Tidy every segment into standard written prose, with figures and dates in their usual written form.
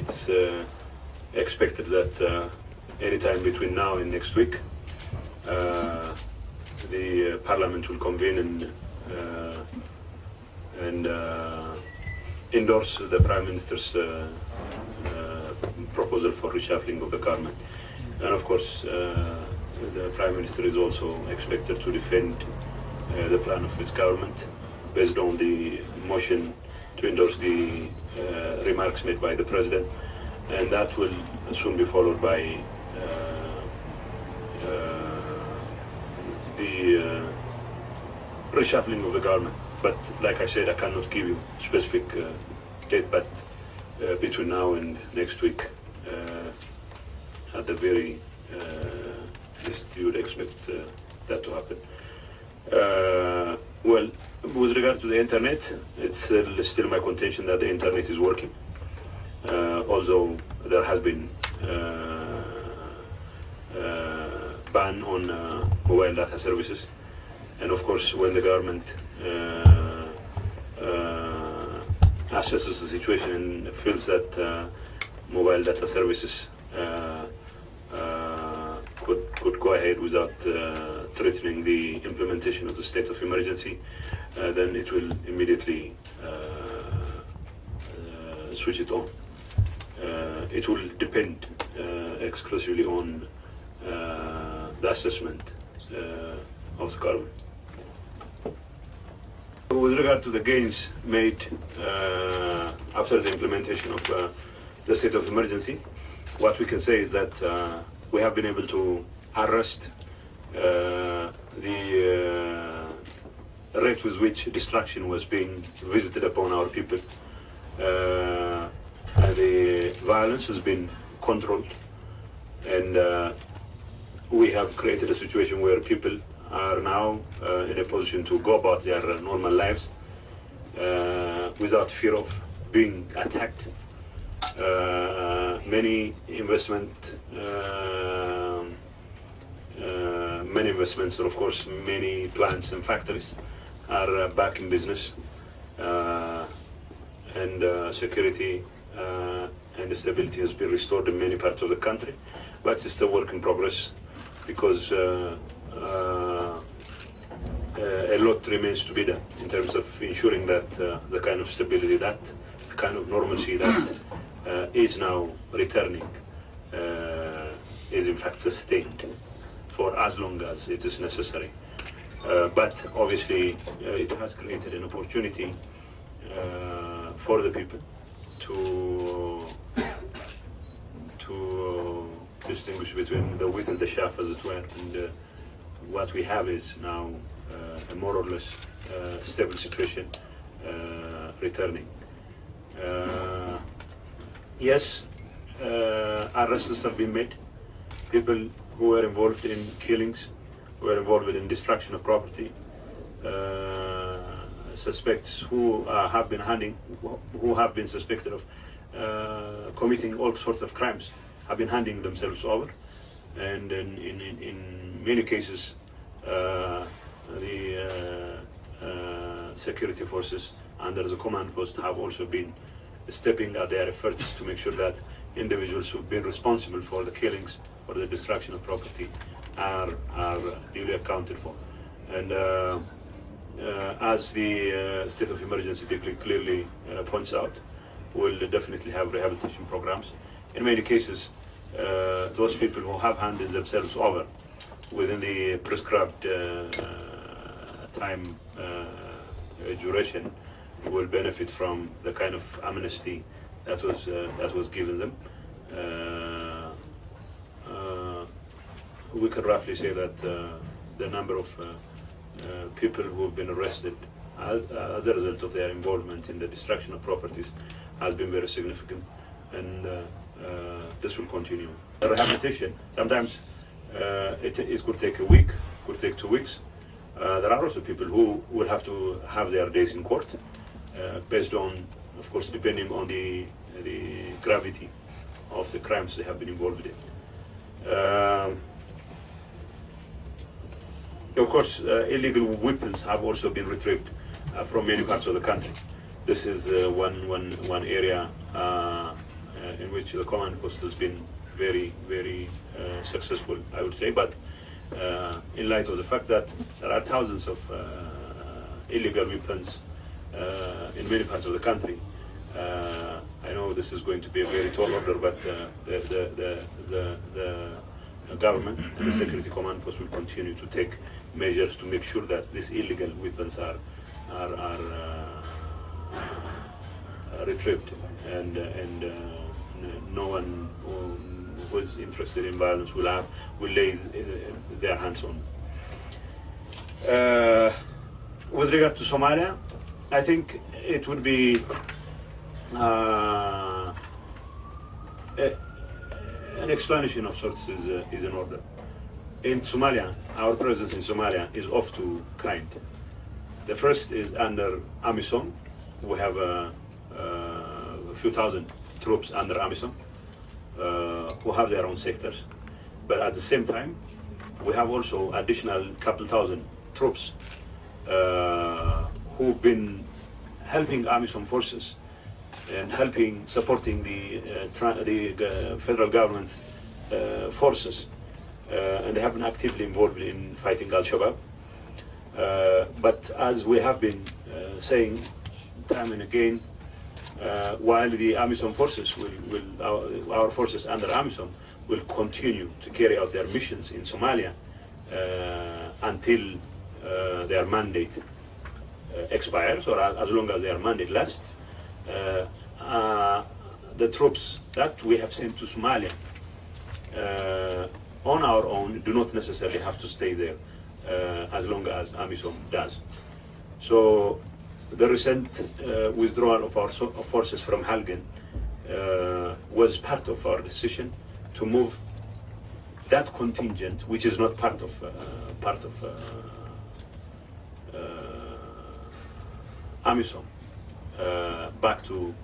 it's expected that anytime between now and next week, the Parliament will convene and endorse the Prime Minister's proposal for reshuffling of the government. And of course, the Prime Minister is also expected to defend the plan of his government based on the motion to endorse the remarks made by the President, and that will soon be followed by the reshuffling of the government. But like I said, I cannot give you specific date, but between now and next week, at the very least, you would expect that to happen. Well, with regard to the internet, it's still my contention that the internet is working, although there has been ban on mobile data services. And of course, when the government assesses the situation and feels that mobile data services could go ahead without threatening the implementation of the state of emergency, then it will immediately switch it on. It will depend exclusively on the assessment of the government. With regard to the gains made after the implementation of the state of emergency, what we can say is that we have been able to arrest the rate with which destruction was being visited upon our people. The violence has been controlled, and we have created a situation where people are now in a position to go about their normal lives without fear of being attacked. Many investments, and of course many plants and factories are back in business, and security and stability has been restored in many parts of the country, but it's still a work in progress because a lot remains to be done in terms of ensuring that the kind of stability, that kind of normalcy that is now returning is in fact sustained for as long as it is necessary. But obviously it has created an opportunity for the people to distinguish between the wheat and the chaff, as it were, and what we have is now a more or less stable situation returning. Yes, arrests have been made. People who were involved in killings, who were involved in destruction of property, suspects who have been suspected of committing all sorts of crimes have been handing themselves over, and in many cases the security forces under the command post have also been stepping up their efforts to make sure that individuals who've been responsible for the killings or the destruction of property are duly accounted for. And as the state of emergency clearly points out, we'll definitely have rehabilitation programs. In many cases, those people who have handed themselves over within the prescribed time duration will benefit from the kind of amnesty that was given them. We can roughly say that the number of people who have been arrested as a result of their involvement in the destruction of properties has been very significant, and this will continue. The rehabilitation, sometimes it could take a week, could take 2 weeks. There are also people who will have to have their days in court, based on, of course, depending on the gravity of the crimes they have been involved in. Of course, illegal weapons have also been retrieved from many parts of the country. This is one area in in which the command post has been very, very successful, I would say. But in light of the fact that there are thousands of illegal weapons in many parts of the country, I know this is going to be a very tall order, but the government and the security command post will continue to take measures to make sure that these illegal weapons are retrieved, and no one who is interested in violence will lay their hands on. With regard to Somalia, I think it would be an explanation of sorts is in order. In Somalia, our presence in Somalia is of two kinds. The first is under AMISOM. We have a few thousand troops under AMISOM who have their own sectors. But at the same time, we have also additional couple thousand troops who've been helping AMISOM forces and supporting the federal government's forces, and they have been actively involved in fighting Al-Shabaab. But as we have been saying time and again, while the AMISOM forces our forces under AMISOM will continue to carry out their missions in Somalia until their mandate expires, or as long as their mandate lasts. The troops that we have sent to Somalia on our own do not necessarily have to stay there as long as AMISOM does. So the recent withdrawal of our forces from Halgan was part of our decision to move that contingent, which is not part of AMISOM, back to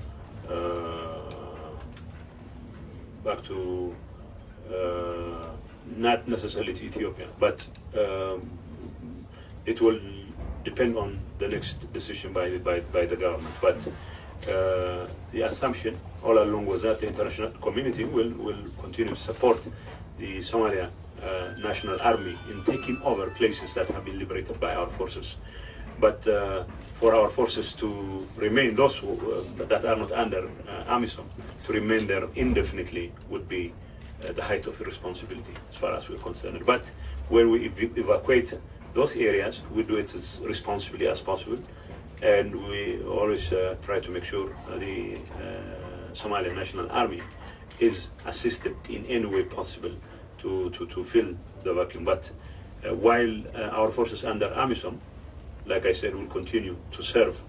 not necessarily to Ethiopia, but it will depend on the next decision by the government. But the assumption all along was that the international community will continue to support the Somalia National Army in taking over places that have been liberated by our forces. But for our forces to remain, those that are not under AMISOM, to remain there indefinitely would be the height of irresponsibility as far as we're concerned. But when we evacuate those areas, we do it as responsibly as possible, and we always try to make sure the Somalian National Army is assisted in any way possible to fill the vacuum. But while our forces under AMISOM, like I said, will continue to serve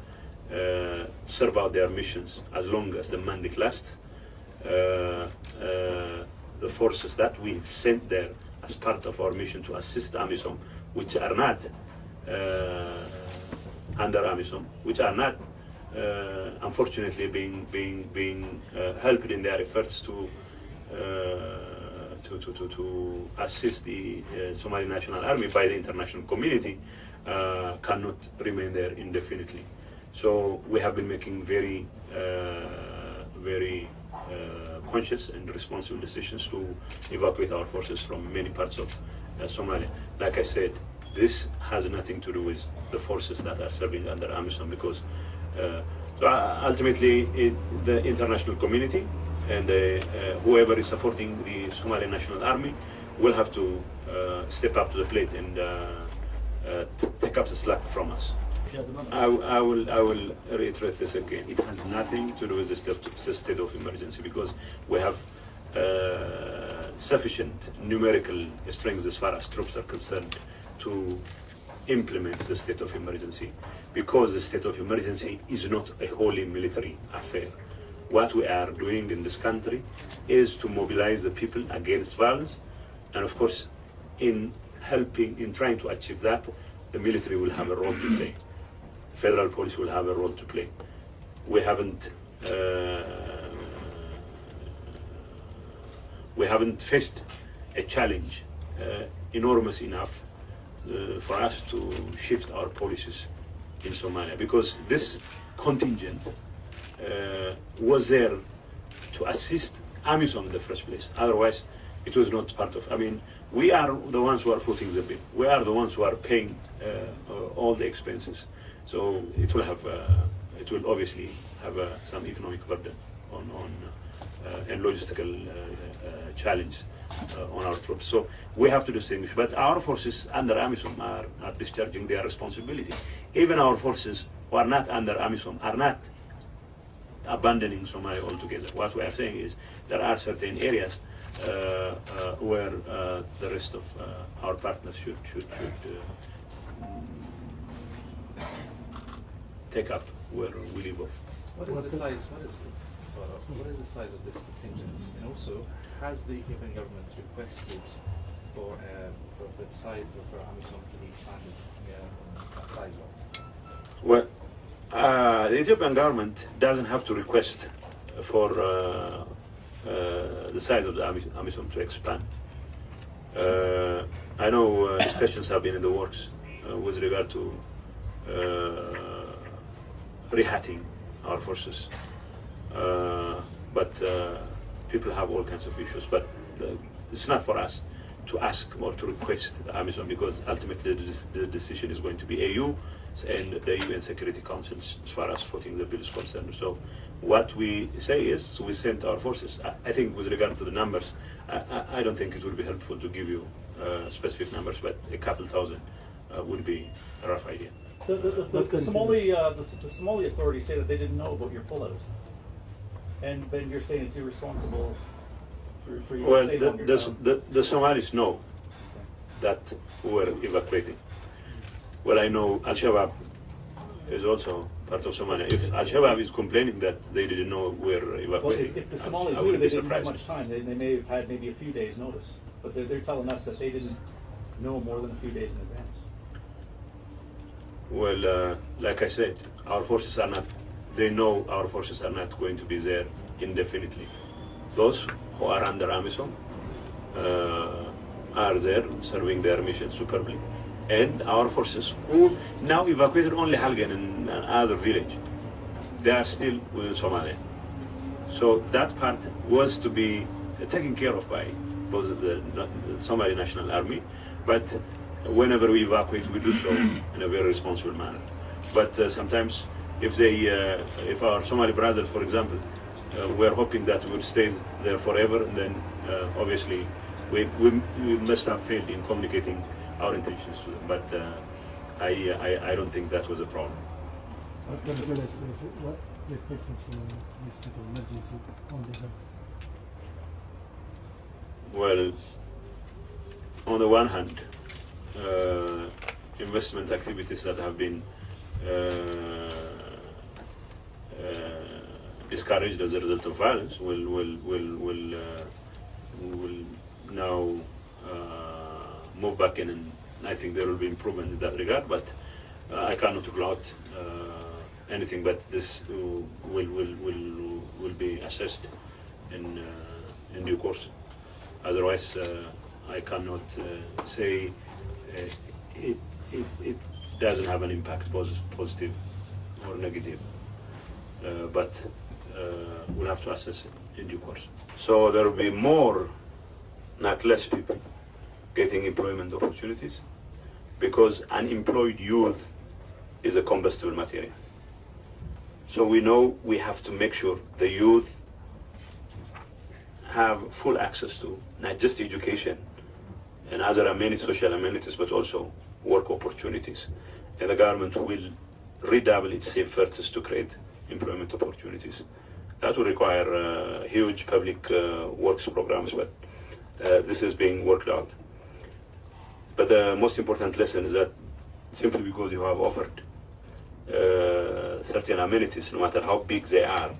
out their missions as long as the mandate lasts, the forces that we've sent there as part of our mission to assist AMISOM, which are not under AMISOM, which are not unfortunately being helped in their efforts to assist the Somali National Army by the international community, cannot remain there indefinitely. So we have been making very conscious and responsible decisions to evacuate our forces from many parts of Somalia. Like I said, this has nothing to do with the forces that are serving under AMISOM, because ultimately the international community and whoever is supporting the Somali National Army will have to step up to the plate and take up the slack from us. I will reiterate this again. It has nothing to do with the state of emergency, because we have sufficient numerical strength as far as troops are concerned to implement the state of emergency, because the state of emergency is not a wholly military affair. What we are doing in this country is to mobilize the people against violence, and of course in trying to achieve that, the military will have a role to play. Federal police will have a role to play. We haven't faced a challenge enormous enough for us to shift our policies in Somalia, because this contingent was there to assist AMISOM in the first place. Otherwise, it was not part of. I mean, we are the ones who are footing the bill. We are the ones who are paying all the expenses. So it will have, it will obviously have some economic burden on and logistical challenge on our troops. So we have to distinguish. But our forces under AMISOM are discharging their responsibility. Even our forces who are not under AMISOM are not abandoning Somalia altogether. What we are saying is there are certain areas where the rest of our partners should take up where we leave off. What is the size? What is the size of this contingent? And also, has the Ethiopian government requested for the size for AMISOM to be expanded size-wise? Well, the Ethiopian government doesn't have to request for the size of the AMISOM to expand. I know discussions have been in the works with regard to rehatting our forces, but people have all kinds of issues. But it's not for us to ask or to request the AMISOM, because ultimately the decision is going to be AU and the UN Security Council as far as footing the bill is concerned. So what we say is we sent our forces. I think with regard to the numbers, I don't think it would be helpful to give you specific numbers, but a couple thousand would be a rough idea. The Somali authorities say that they didn't know about your pullout, and then you're saying it's irresponsible for you to stay longer. Well, the Somalis know that we were evacuating. Well, I know Al-Shabaab is also part of Somalia. If Al-Shabaab is complaining that they didn't know we're evacuating, well, if the Somalis knew, they didn't have much time. They may have had maybe a few days' notice, but they're telling us that they didn't know more than a few days in advance. Well, like I said, our forces are not. They know our forces are not going to be there indefinitely. Those who are under AMISOM are there serving their mission superbly. And our forces, who now evacuated only Halgan and other village, they are still within Somalia. So that part was to be taken care of by both the Somali National Army, but whenever we evacuate, we do so in a very responsible manner. But sometimes, if our Somali brothers, for example, we're hoping that we would stay there forever, and then obviously we must have failed in communicating our intentions to them, but I don't think that was a problem. What the expectation for this state of emergency on the Well, on the one hand, investment activities that have been discouraged as a result of violence will now move back in, and I think there will be improvement in that regard, but I cannot rule out anything, but this will be assessed in due course. Otherwise, I cannot say it doesn't have an impact, positive or negative, but we'll have to assess it in due course. So there will be more, not less people getting employment opportunities, because unemployed youth is a combustible material. So we know we have to make sure the youth have full access to not just education and other amenities, social amenities, but also work opportunities. And the government will redouble its efforts to create employment opportunities. That will require huge public works programs, but this is being worked out. But the most important lesson is that simply because you have offered certain amenities, no matter how big they are,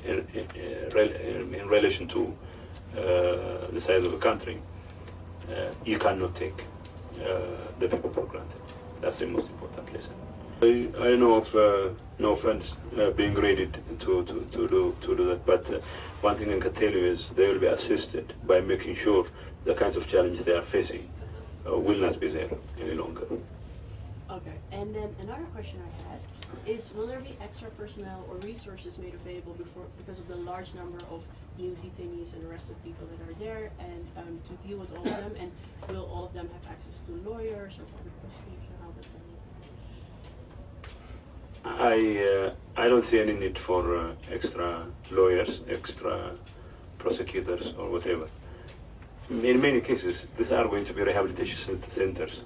in relation to the size of the country, you cannot take the people for granted. That's the most important lesson. I know of no funds being ready to do that, but one thing I can tell you is they will be assisted by making sure the kinds of challenges they are facing will not be there any longer. Okay, and then another question I had will there be extra personnel or resources made available because of the large number of new detainees and arrested people that are there, and to deal with all of them, and will all of them have access to lawyers or public prosecution? How does that look? I don't see any need for extra lawyers, extra prosecutors, or whatever. In many cases, these are going to be rehabilitation centers.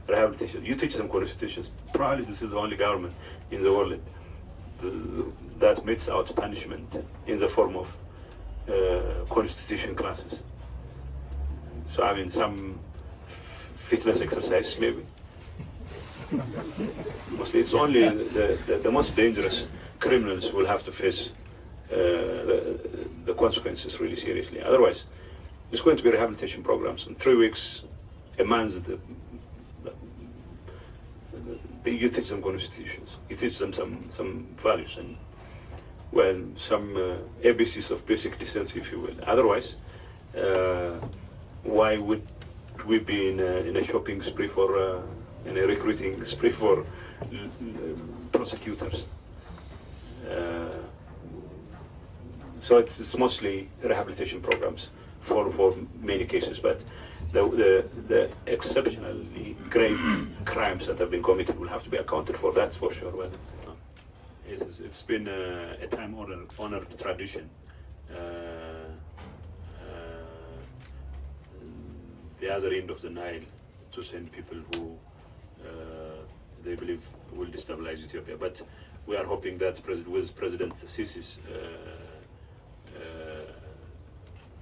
Rehabilitation. You teach them constitutions. Probably this is the only government in the world that metes out punishment in the form of constitution classes. So I mean, some fitness exercise maybe. Mostly it's only the most dangerous criminals will have to face the consequences really seriously. Otherwise, it's going to be rehabilitation programs in 3 weeks, a month. You teach them constitutions, you teach them some values and, well, some ABCs of basic decency, if you will. Otherwise, why would we be in a shopping spree for, in a recruiting spree for prosecutors? So it's mostly rehabilitation programs for many cases, but the exceptionally grave crimes that have been committed will have to be accounted for. That's for sure. Well, it's been a time-honored tradition. The other end of the Nile to send people who they believe will destabilize Ethiopia. But we are hoping that with President Sisi's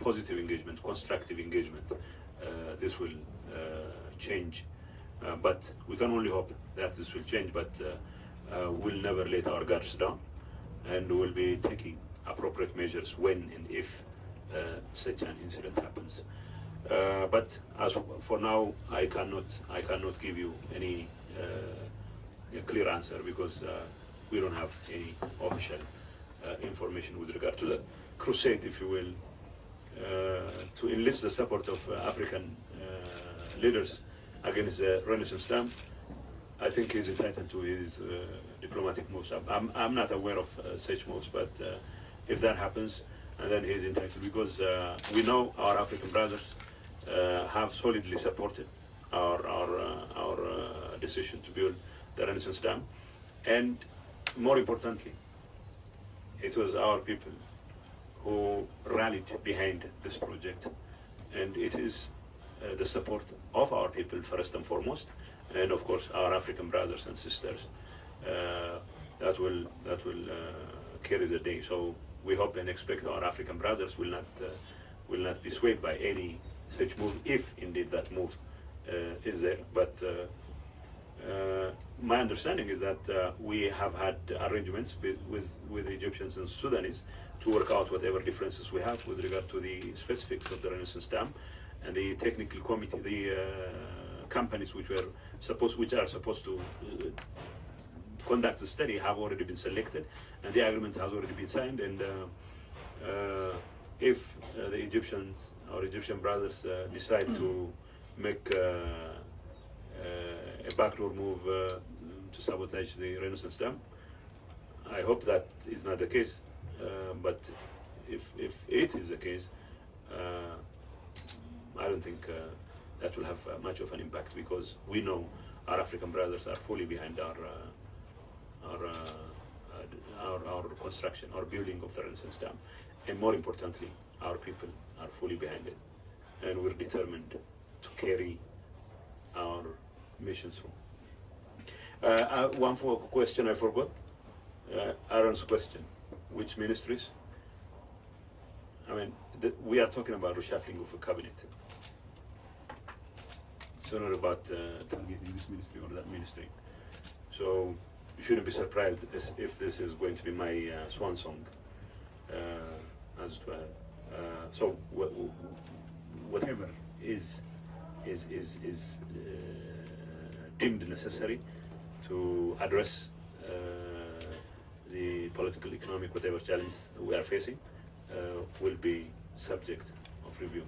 positive engagement, constructive engagement, this will change. But we can only hope that this will change, but we'll never let our guards down, and we'll be taking appropriate measures when and if such an incident happens. But as for now, I cannot give you any clear answer, because we don't have any official information with regard to the crusade, if you will, to enlist the support of African leaders against the Renaissance Dam. I think he's entitled to his diplomatic moves. I'm not aware of such moves, but if that happens, then he's entitled, because we know our African brothers have solidly supported our decision to build the Renaissance Dam, and more importantly, it was our people who rallied behind this project, and it is the support of our people first and foremost, and of course our African brothers and sisters that will carry the day. So we hope and expect our African brothers will not be swayed by any such move, if indeed that move is there. But my understanding is that we have had arrangements with the Egyptians and Sudanese to work out whatever differences we have with regard to the specifics of the Renaissance Dam, and the technical committee, the companies which are supposed to conduct the study have already been selected, and the agreement has already been signed. And if the Egyptians, our Egyptian brothers, decide to make a backdoor move to sabotage the Renaissance Dam, I hope that is not the case. But if it is the case, I don't think that will have much of an impact, because we know our African brothers are fully behind our construction, our building of the Renaissance Dam, and more importantly, our people are fully behind it, and we're determined to carry our mission through. One question I forgot, Aaron's question: which ministries? I mean, we are talking about reshuffling of a cabinet. It's not about targeting this ministry or that ministry. So you shouldn't be surprised if this is going to be my swan song as well. So whatever is deemed necessary to address the political, economic, whatever challenge we are facing will be subject of review.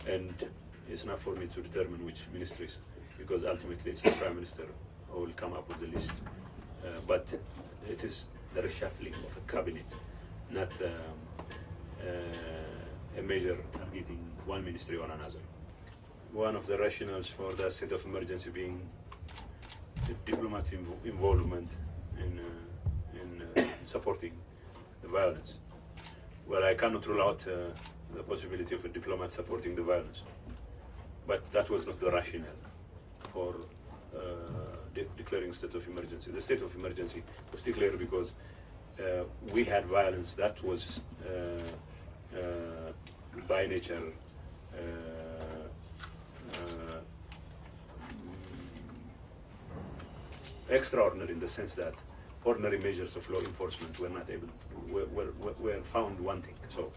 And it's not for me to determine which ministries, because ultimately it's the Prime Minister who will come up with the list but it is the reshuffling of a cabinet, not a measure targeting one ministry or another. One of the rationales for the state of emergency being the diplomats' involvement in supporting the violence. Well, I cannot rule out the possibility of a diplomat supporting the violence, but that was not the rationale for declaring state of emergency. The state of emergency was declared because we had violence that was by nature extraordinary, in the sense that ordinary measures of law enforcement were not able, were found wanting. So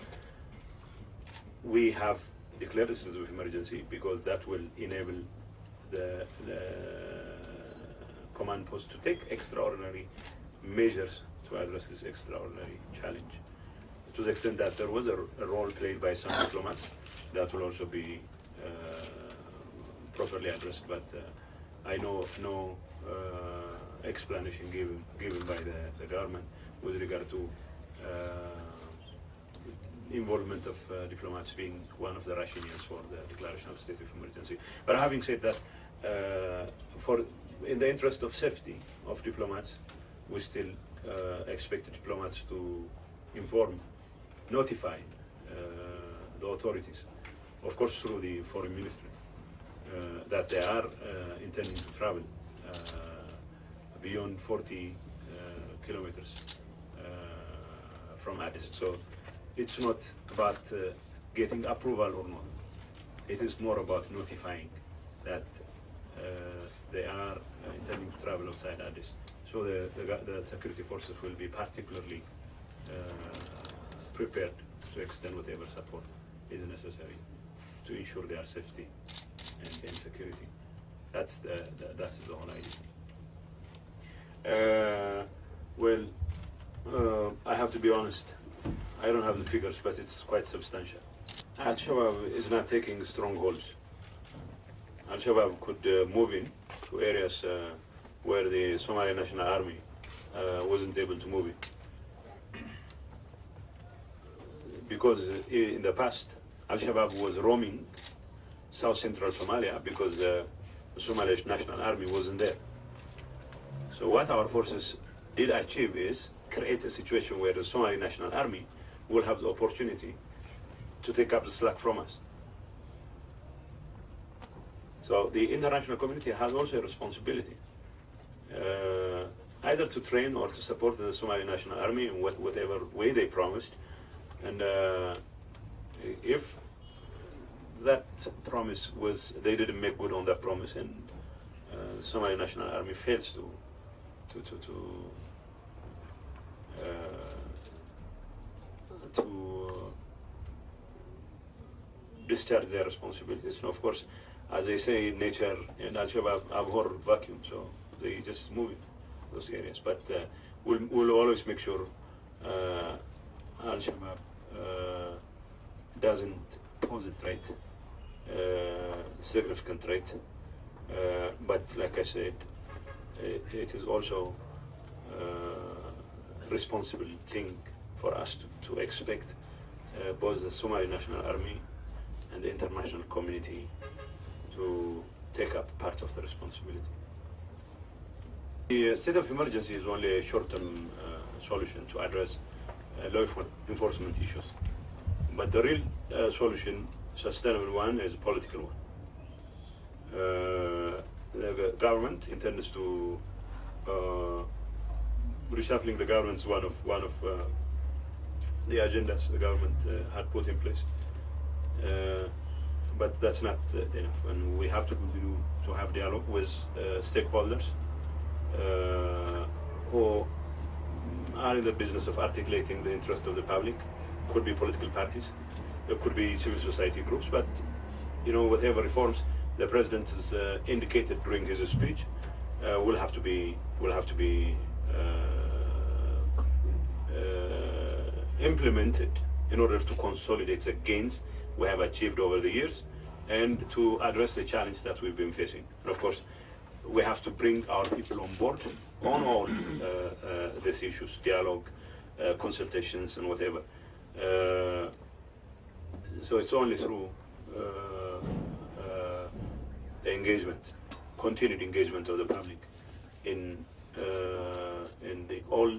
we have declared a state of emergency because that will enable the command post to take extraordinary measures to address this extraordinary challenge. To the extent that there was a role played by some diplomats, that will also be properly addressed, but I know of no explanation given by the government with regard to involvement of diplomats being one of the rationales for the declaration of state of emergency. But having said that, in the interest of safety of diplomats, we still expect diplomats to notify the authorities, of course through the foreign ministry, that they are intending to travel beyond 40 kilometers from Addis. So it's not about getting approval or not. It is more about notifying that they are intending to travel outside Addis. So the security forces will be particularly prepared to extend whatever support is necessary to ensure their safety and security. That's the whole idea. I have to be honest, I don't have the figures, but it's quite substantial. Al-Shabaab is not taking strongholds. Al-Shabaab could move in to areas where the Somali National Army wasn't able to move in. Because in the past, Al-Shabaab was roaming South Central Somalia because the Somali National Army wasn't there. So what our forces did achieve is create a situation where the Somali National Army will have the opportunity to take up the slack from us. So the international community has also a responsibility, either to train or to support the Somali National Army in whatever way they promised. And if that promise they didn't make good on that promise, and Somali National Army fails to discharge their responsibilities. And of course, as they say, nature and Al-Shabaab abhor vacuum, so they just move in those areas. But we'll always make sure Al-Shabaab doesn't pose a threat, significant threat. But like I said, it is also a responsible thing for us to expect both the Somali National Army and the international community to take up part of the responsibility. The state of emergency is only a short-term solution to address law enforcement issues. But the real solution, sustainable one, is a political one. The government intends to reshuffling the government is one of the agendas the government had put in place. But that's not enough, and we have to continue to have dialogue with stakeholders who are in the business of articulating the interest of the public. Could be political parties, it could be civil society groups, but whatever reforms the president has indicated during his speech will have to be implemented in order to consolidate the gains we have achieved over the years and to address the challenge that we've been facing. And of course, we have to bring our people on board on all these issues, dialogue, consultations, and whatever. So it's only through engagement, continued engagement of the public in the all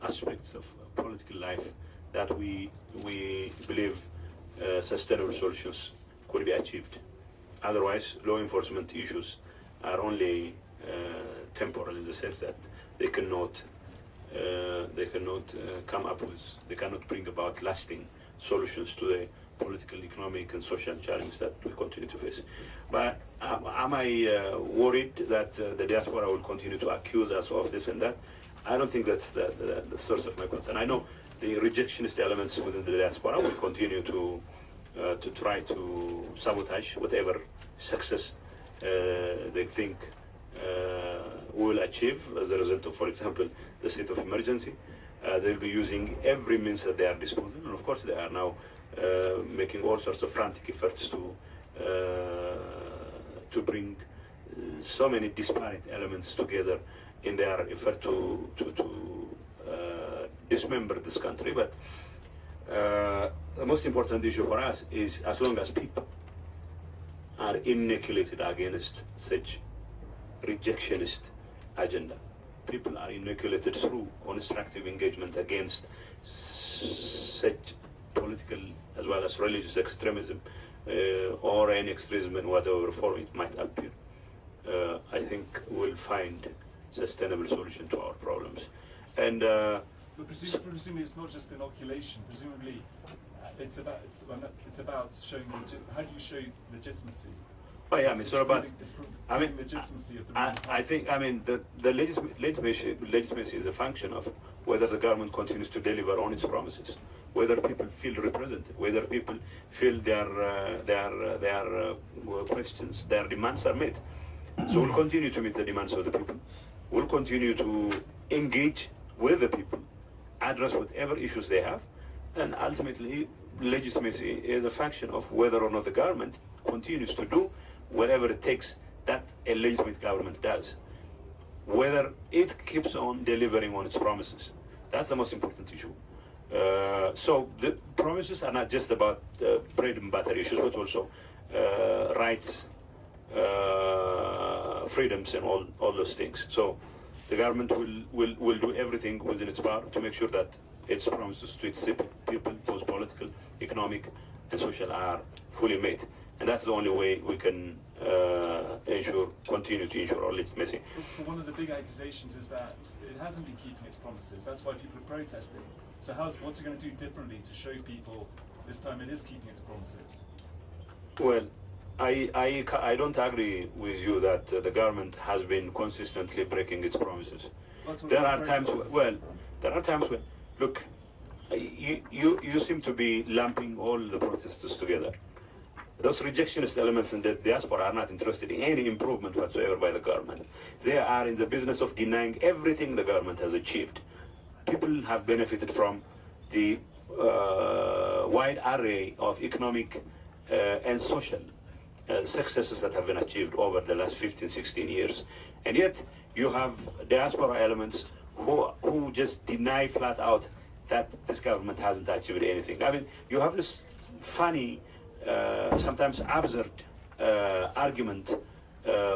aspects of political life that we believe sustainable solutions could be achieved. Otherwise, law enforcement issues are only temporal in the sense that they cannot come up with, they cannot bring about lasting solutions to the political, economic, and social challenges that we continue to face. But am I worried that the diaspora will continue to accuse us of this and that? I don't think that's the source of my concern. I know the rejectionist elements within the diaspora will continue to try to sabotage whatever success they think will achieve as a result of, for example, the state of emergency. They'll be using every means at their disposal, and of course they are now making all sorts of frantic efforts to bring so many disparate elements together in their effort to dismember this country. But the most important issue for us is, as long as people are inoculated against such rejectionist agenda, people are inoculated through constructive engagement against such political as well as religious extremism or any extremism in whatever form it might appear, I think we'll find sustainable solution to our problems. And but presumably it's not just inoculation. Presumably it's about showing how do you show legitimacy? Oh yeah, I mean, it's not about. I mean, legitimacy of the I think, I mean, the legitimacy is a function of whether the government continues to deliver on its promises, whether people feel represented, whether people feel their questions, their demands are met. So we'll continue to meet the demands of the people. We'll continue to engage with the people, address whatever issues they have, and ultimately legitimacy is a function of whether or not the government continues to do whatever it takes that a legitimate government does, whether it keeps on delivering on its promises. That's the most important issue. So the promises are not just about bread and butter issues, but also rights, freedoms, and all those things. So the government will do everything within its power to make sure that its promises to its people, both political, economic, and social, are fully met. And that's the only way we can continue to ensure our legitimacy. But one of the big accusations is that it hasn't been keeping its promises. That's why people are protesting. So what's it going to do differently to show people this time it is keeping its promises? Well, I don't agree with you that the government has been consistently breaking its promises. There are times when, look, you seem to be lumping all the protesters together. Those rejectionist elements in the diaspora are not interested in any improvement whatsoever by the government. They are in the business of denying everything the government has achieved. People have benefited from the wide array of economic and social successes that have been achieved over the last 15, 16 years. And yet you have diaspora elements who just deny flat out that this government hasn't achieved anything. I mean, you have this funny, sometimes absurd argument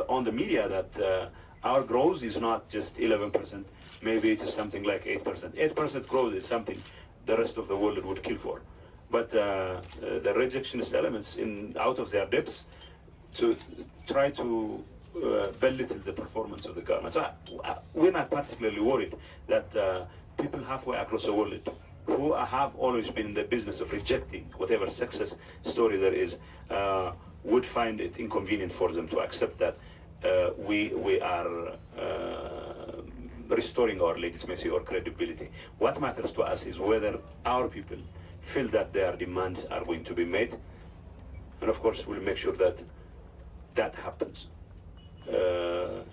on the media that our growth is not just 11%, maybe it is something like 8%. 8% growth is something the rest of the world would kill for. But the rejectionist elements, out of their depths, to try to belittle the performance of the government. So we're not particularly worried that people halfway across the world who have always been in the business of rejecting whatever success story there is would find it inconvenient for them to accept that we are restoring our legitimacy or credibility. What matters to us is whether our people feel that their demands are going to be met, and of course we'll make sure that that happens.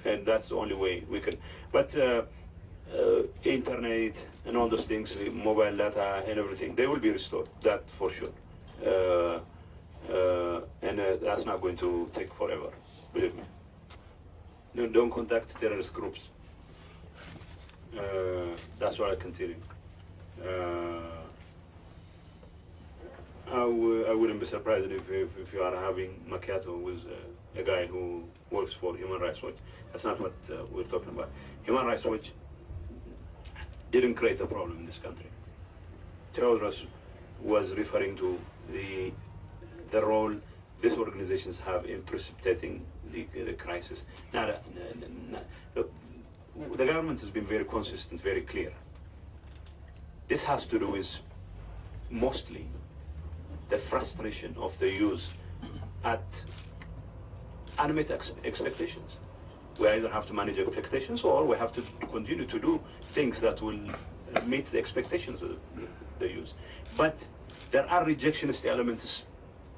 And that's the only way we can. But internet and all those things, mobile data and everything, they will be restored, that for sure. And that's not going to take forever. believe me. No, don't contact terrorist groups. That's what I continue. I wouldn't be surprised if you are having macchiato with a guy who works for Human Rights Watch. That's not what we're talking about. Human Rights Watch didn't create a problem in this country. Theodorus was referring to the role these organizations have in precipitating the crisis. Now, the government has been very consistent, very clear. This has to do with mostly the frustration of the youth at unmet expectations. We either have to manage expectations or we have to continue to do things that will meet the expectations of the youth. But there are rejectionist elements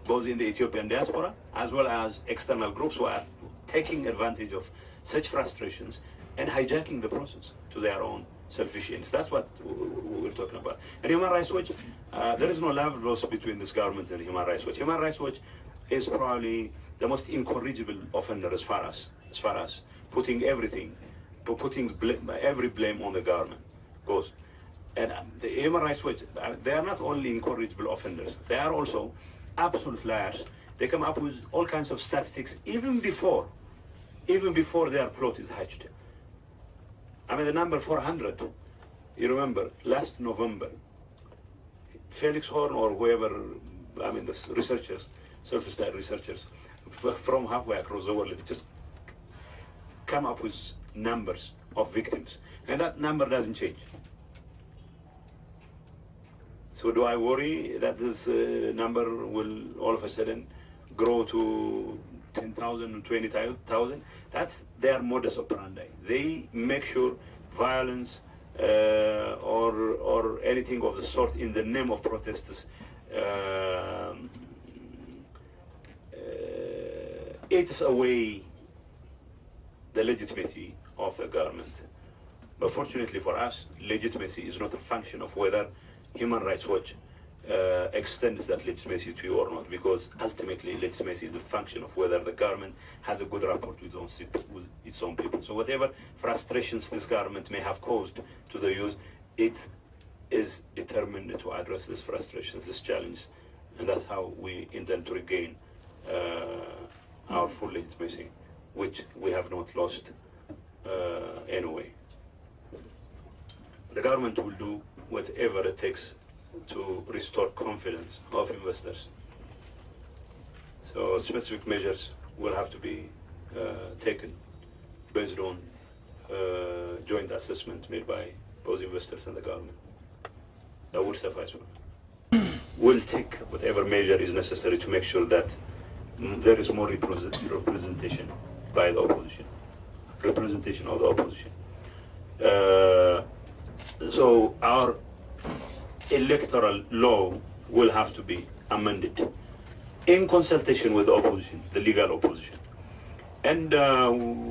both in the Ethiopian diaspora as well as external groups who are taking advantage of such frustrations and hijacking the process to their own selfish ends. That's what we're talking about. And Human Rights Watch, there is no love lost between this government and Human Rights Watch. Human Rights Watch is probably the most incorrigible offender as far as putting everything, every blame on the government goes. And the Human Rights Watch, they are not only incorrigible offenders, they are also absolute liars. They come up with all kinds of statistics even before their plot is hatched. I mean, the number 400, you remember, last November, Felix Horn or whoever, I mean, the researchers, self-styled researchers from halfway across the world just come up with numbers of victims. And that number doesn't change. So do I worry that this number will all of a sudden grow to 10,000 and 20,000? That's their modus operandi. They make sure violence or anything of the sort in the name of protests eats away the legitimacy of the government. But fortunately for us, legitimacy is not a function of whether Human Rights Watch extends that legitimacy to you or not, because ultimately legitimacy is a function of whether the government has a good rapport with its own people. So whatever frustrations this government may have caused to the youth, it is determined to address these frustrations, these challenges, and that's how we intend to regain our full legitimacy, which we have not lost anyway. The government will do whatever it takes to restore confidence of investors. So specific measures will have to be taken based on joint assessment made by both investors and the government. That will suffice for them. We'll take whatever measure is necessary to make sure that there is more representation by the opposition, representation of the opposition. So our electoral law will have to be amended in consultation with the opposition, the legal opposition. And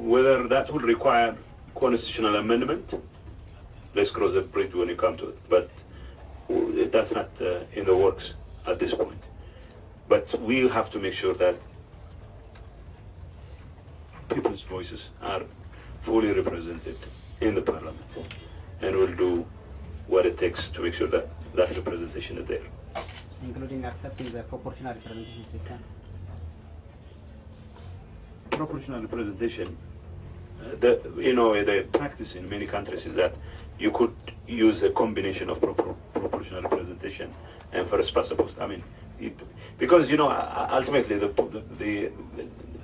whether that will require constitutional amendment, let's cross the bridge when you come to it. But that's not in the works at this point. But we have to make sure that people's voices are fully represented in the parliament. And we'll do what it takes to make sure that that representation is there. So including accepting the proportional representation system? Proportional representation, the practice in many countries is that you could use a combination of proportional representation and first past the post. I mean, because ultimately the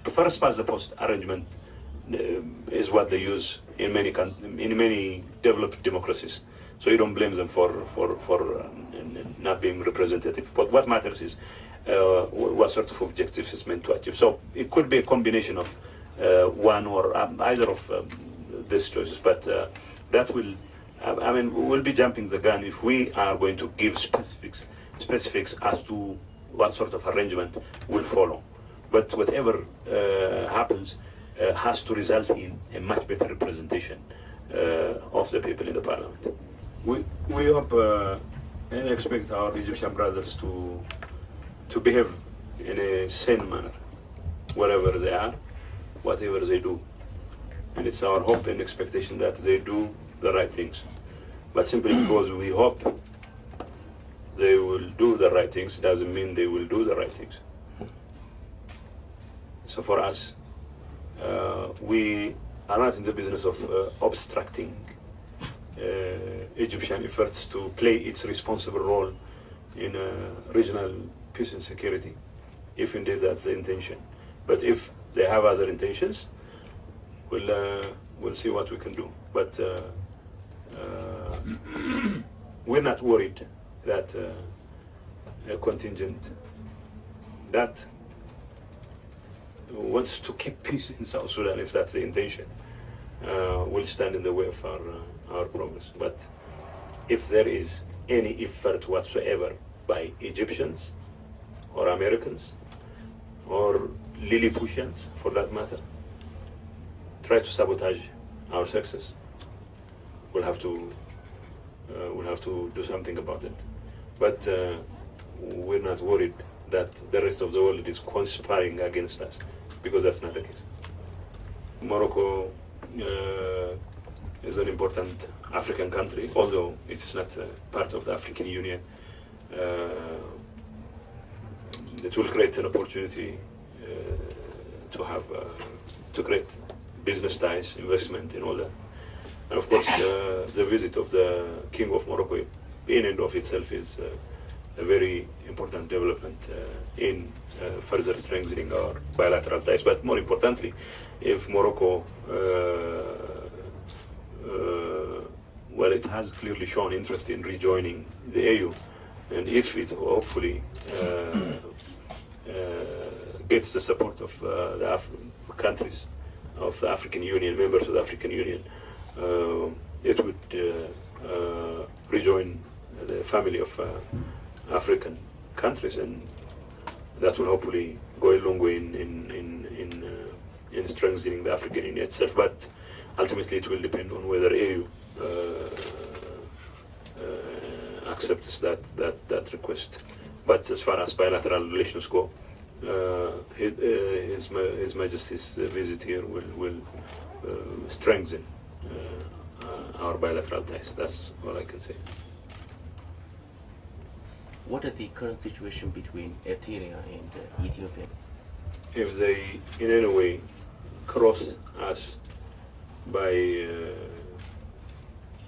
first past the post arrangement is what they use in many developed democracies. So you don't blame them for not being representative. But what matters is what sort of objectives is meant to achieve. So it could be a combination of one or either of these choices. But that will, we'll be jumping the gun if we are going to give specifics as to what sort of arrangement will follow. But whatever happens has to result in a much better representation of the people in the parliament. We hope and expect our Egyptian brothers to behave in a sane manner wherever they are, whatever they do. And it's our hope and expectation that they do the right things. But simply because we hope they will do the right things doesn't mean they will do the right things. So for us, we are not in the business of obstructing Egyptian efforts to play its responsible role in regional peace and security, if indeed that's the intention. But if they have other intentions, we'll see what we can do. But we're not worried that a contingent that wants to keep peace in South Sudan, if that's the intention, will stand in the way of our progress. But if there is any effort whatsoever by Egyptians or Americans or Lilliputians, for that matter, try to sabotage our success, we'll have to do something about it. But we're not worried that the rest of the world is conspiring against us, because that's not the case. Morocco is an important African country, although it's not part of the African Union. It will create an opportunity to create business ties, investment, and all that. And of course, the visit of the King of Morocco in and of itself is a very important development in further strengthening our bilateral ties. But more importantly, if Morocco, well, it has clearly shown interest in rejoining the AU, and if it hopefully gets the support of the countries of the African Union, members of the African Union, it would rejoin the family of African countries, and that will hopefully go a long way in strengthening the African Union itself. But ultimately, it will depend on whether AU accepts that request. But as far as bilateral relations go, His Majesty's visit here will strengthen our bilateral ties. That's all I can say. What is the current situation between Eritrea and Ethiopia? If they in any way cross us by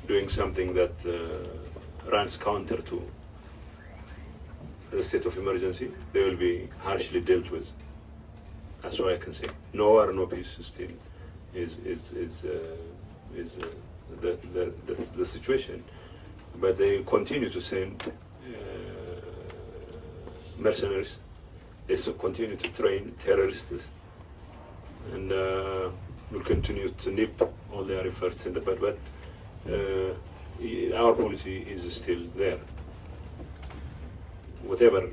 doing something that runs counter to the state of emergency, they will be harshly dealt with. That's all I can say. No war, no peace still is the situation. But they continue to send mercenaries. They continue to train terrorists, and will continue to nip all their efforts in the bud. But our policy is still there. Whatever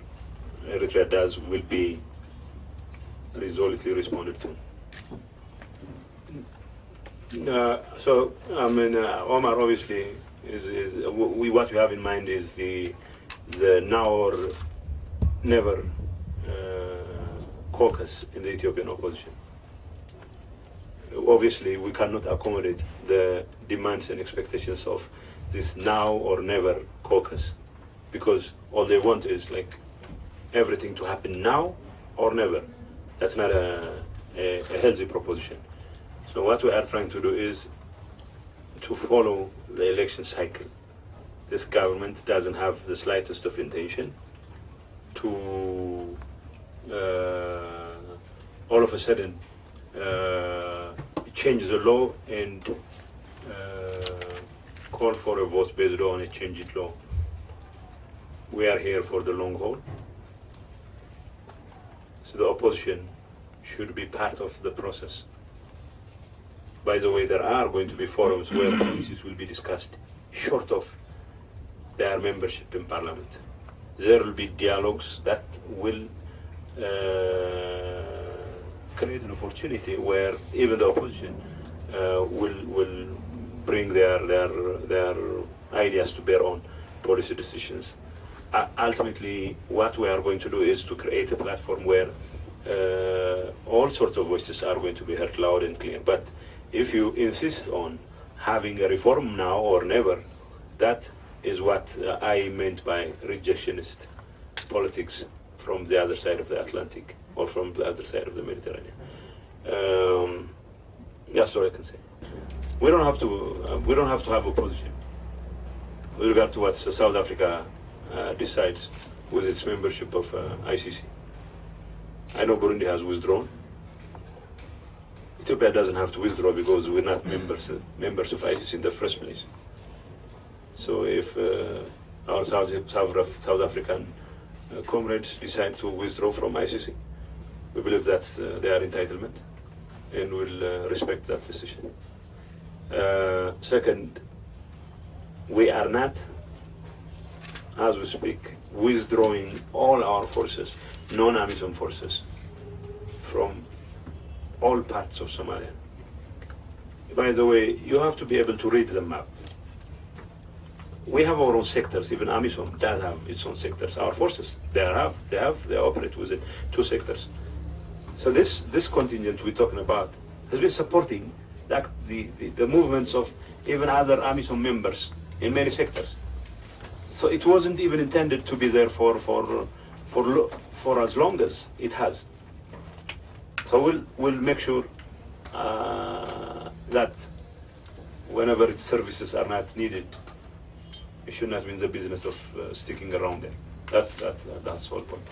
Eritrea does will be resolutely responded to. So I mean, Omar obviously is what we have in mind is the now or never caucus in the Ethiopian opposition. Obviously, we cannot accommodate the demands and expectations of this now or never caucus, because all they want is like everything to happen now or never. That's not a healthy proposition. So what we are trying to do is to follow the election cycle. This government doesn't have the slightest of intention to all of a sudden change the law and call for a vote based on a changed law. We are here for the long haul. So the opposition should be part of the process. By the way, there are going to be forums where policies will be discussed, short of their membership in parliament. There will be dialogues that will create an opportunity where even the opposition will bring their ideas to bear on policy decisions. Ultimately, what we are going to do is to create a platform where all sorts of voices are going to be heard loud and clear. But if you insist on having a reform now or never, that is what I meant by rejectionist politics from the other side of the Atlantic or from the other side of the Mediterranean. That's all I can say. We don't have to have a position with regard to what South Africa decides with its membership of ICC. I know Burundi has withdrawn. Ethiopia doesn't have to withdraw because we're not members of ICC in the first place. So if our South African comrades decide to withdraw from ICC, we believe that's their entitlement, and we'll respect that decision. Second, we are not, as we speak, withdrawing all our forces, non-AMISOM forces, from all parts of Somalia. By the way, you have to be able to read the map. We have our own sectors. Even AMISOM does have its own sectors. Our forces, they operate within 2 sectors. So this contingent we're talking about has been supporting the movements of even other AMISOM members in many sectors. So it wasn't even intended to be there for as long as it has. So we'll make sure that whenever its services are not needed, it should not be in the business of sticking around there. That's the whole point.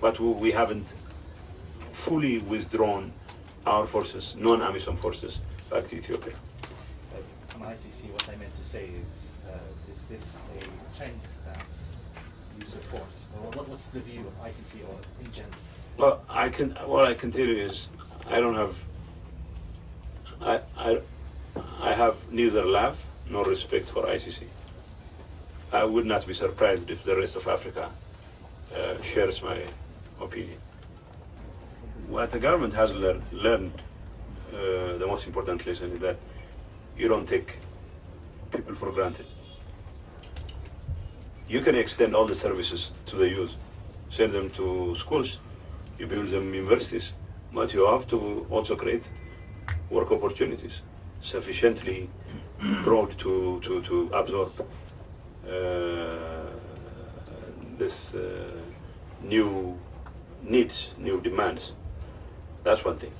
But we haven't fully withdrawn our forces, non-AMISOM forces, back to Ethiopia. On ICC, what I meant to say is this a trend that you support? Or what's the view of ICC or in general? Well, what I can tell you is I have neither love nor respect for ICC. I would not be surprised if the rest of Africa shares my opinion. What the government has learned, the most important lesson is that you don't take people for granted. You can extend all the services to the youth, send them to schools, you build them universities, but you have to also create work opportunities sufficiently broad to absorb new needs, new demands. That's one thing.